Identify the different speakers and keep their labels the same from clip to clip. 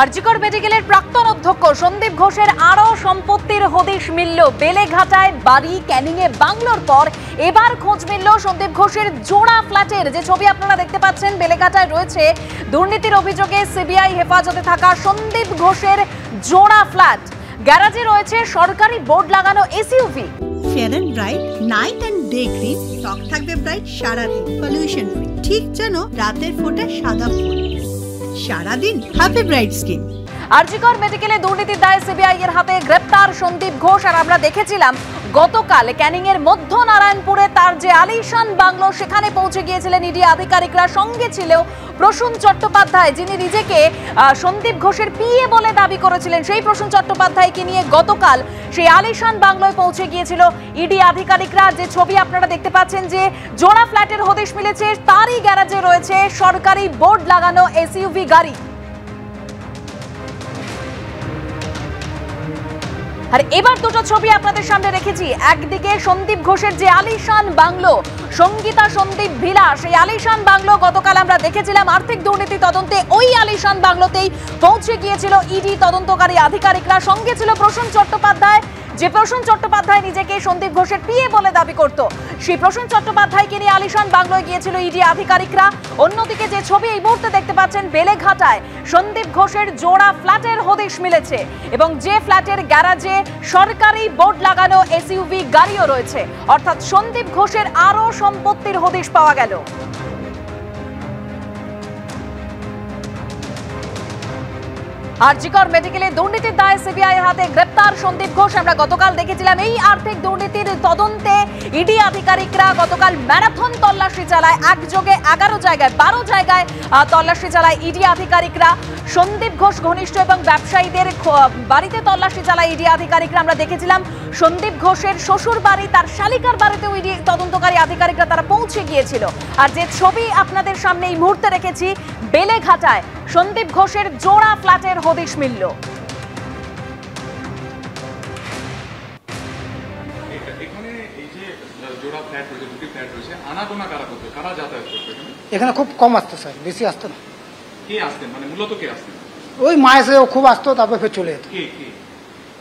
Speaker 1: আরজিকর মেডিকেলের প্রাক্তন অধ্যক্ষ সন্দীপ ঘোষের আরও সম্পত্তির হদিশ মিলল। বেলেঘাটায় বাড়ি, ক্যানিংয়ে বাংলোর পর এবার খোঁজ মিলল সন্দীপ ঘোষের জোড়া ফ্ল্যাটের। যে ছবি আপনারা দেখতে পাচ্ছেন, বেলেঘাটায় রয়েছে দুর্নীতির অভিযোগে সিবিআই হেফাজতে থাকা সন্দীপ ঘোষের জোড়া ফ্ল্যাট। গ্যারাজে রয়েছে সরকারি বোর্ড লাগানো SUV.
Speaker 2: Fair and bright night and day cream, ত্বক থাকবে ব্রাইট সারাদিন, পলিউশন ফ্রি, ঠিক যেন রাতের ফোঁটা সাদা ফুল। সারাদিন হ্যাপি ব্রাইট স্কিন।
Speaker 1: আরজিকর মেডিকেলে দুর্নীতির দায়ে সিবিআই এর হাতে গ্রেপ্তার সন্দীপ ঘোষ। আর আমরা দেখেছিলাম গতকাল ক্যানিং এর মধ্য নারায়ণপুরে তার যে আলিশান বাংলো, সেখানে পৌঁছে গিয়েছিলেন ইডি আধিকারিকরা। সঙ্গে ছিল প্রসূন চট্টোপাধ্যায়, যিনি নিজেকে সন্দীপ ঘোষের পিএ বলে দাবি করেছিলেন। সেই প্রসূন চট্টোপাধ্যায়কে নিয়ে গতকাল সেই আলিশান বাংলোয় পৌঁছে গিয়েছিল ইডি আধিকারিকরা। যে ছবি আপনারা দেখতে পাচ্ছেন, যে জোড়া ফ্ল্যাটের হদিশ মিলেছে, তারই গ্যারাজে রয়েছে সরকারি বোর্ড লাগানো এসইউভি গাড়ি। আর এবার দুটো ছবি আপনাদের সামনে রেখেছি। একদিকে সন্দীপ ঘোষের যে আলিশান বাংলো, সঙ্গীতা সন্দীপ ভিলা, সেই আলিশান বাংলো গতকাল আমরা দেখেছিলাম আর্থিক দুর্নীতি তদন্তে ওই আলিশান বাংলোতেই পৌঁছে গিয়েছিল ইডি তদন্তকারী আধিকারিকরা। সঙ্গে ছিল প্রসূন চট্টোপাধ্যায়, যে প্রসূন চট্টোপাধ্যায় নিজেকে সন্দীপ ঘোষের পিএ বলে দাবি করত। সেই প্রসূন চট্টোপাধ্যায়কে নিয়ে আলিশান বাংলোয় গিয়েছিল ইডি আধিকারিকরা। অন্যদিকে যে ছবি এই মুহূর্তে দেখতে পাচ্ছেন, বেলেঘাটায় সন্দীপ ঘোষের জোড়া ফ্ল্যাটের হদিশ মিলেছে এবং যে ফ্ল্যাটের গ্যারাজে সরকারি বোর্ড লাগানো এসইউভি গাড়িও রয়েছে। অর্থাৎ সন্দীপ ঘোষের আরও সম্পত্তির হদিশ পাওয়া গেল। আরজিকর মেডিকেলে দুর্নীতির দায়ে সিবিআই এর হাতে গ্রেপ্তার সন্দীপ ঘোষ। আমরা গতকাল দেখেছিলাম এই আর্থিক দুর্নীতির তদন্তে ইডি আধিকারিকরা গতকাল ম্যারাথন তল্লাশি চালায়। একযোগে 11 জায়গায় 12 জায়গায় তল্লাশি চালায় ইডি আধিকারিকরা। সন্দীপ ঘোষ ঘনিষ্ঠ এবং ব্যবসায়ীদের বাড়িতে তল্লাশি চালায় ইডি আধিকারিকরা। আমরা দেখেছিলাম সন্দীপ ঘোষের শ্বশুর বাড়ি, তার শালিকার বাড়িতেও ইডি তদন্তকারী আধিকারিকরা তারা পৌঁছে গিয়েছিল। আর যে ছবি আপনাদের সামনে এই মুহূর্তে রেখেছি, বেলেঘাটায় সন্দীপ ঘোষের জোড়া ফ্ল্যাটের হদিশ মিলল।
Speaker 3: এখানে খুব কম আসতো স্যার, বেশি আসতো না।
Speaker 4: কে আসতেন, মানে মূলত কে আসতেন?
Speaker 3: ওই মায়ের সাথে খুব আসতো, তারপর ফের চলে যেত।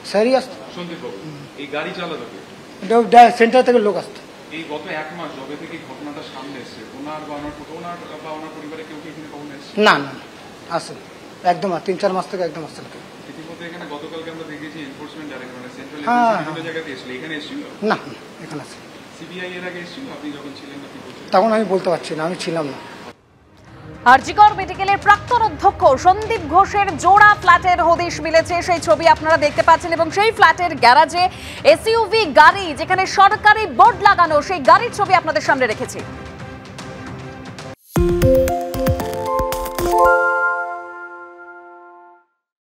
Speaker 3: স্যারই আসতো।
Speaker 4: সন্দীপ বাবু এই গাড়ি চালাতো কে?
Speaker 3: এটা সেন্টার থেকে লোক আসতো।
Speaker 4: এই গত 1 মাস যবে থেকে ঘটনাটা সামনে এসেছে, ওনার বা ওনার পরিবারে কেউ কি এখানে কখন এসেছে?
Speaker 3: না না আসেন, একদম 3-4 মাস থেকে একদম আসছে না।
Speaker 4: ইতিমধ্যে এখানে গতকালকে আমরা দেখেছি এনফোর্সমেন্ট ডাইরেক্টর মানে সেন্ট্রাল বিভিন্ন জায়গাতে এসেছিল, এখানে এসেছিল
Speaker 3: না? এখানে আসে
Speaker 4: সিবিআই এর আগে এসেছিল। আপনি যখন ছিলেন না কি বলছেন?
Speaker 3: তখন আমি বলতে পারছি না, আমি ছিলাম না।
Speaker 1: আরজিকর মেডিকেলের প্রাক্তন অধ্যক্ষ সন্দীপ ঘোষের জোড়া ফ্ল্যাটের হদিশ মিলেছে, সেই ছবি আপনারা দেখতে পাচ্ছেন। এবং সেই ফ্ল্যাটের গ্যারাজে এসইউভি গাড়ি, যেখানে সরকারি বোর্ড লাগানো, সেই গাড়ির ছবি আপনাদের সামনে রেখেছি।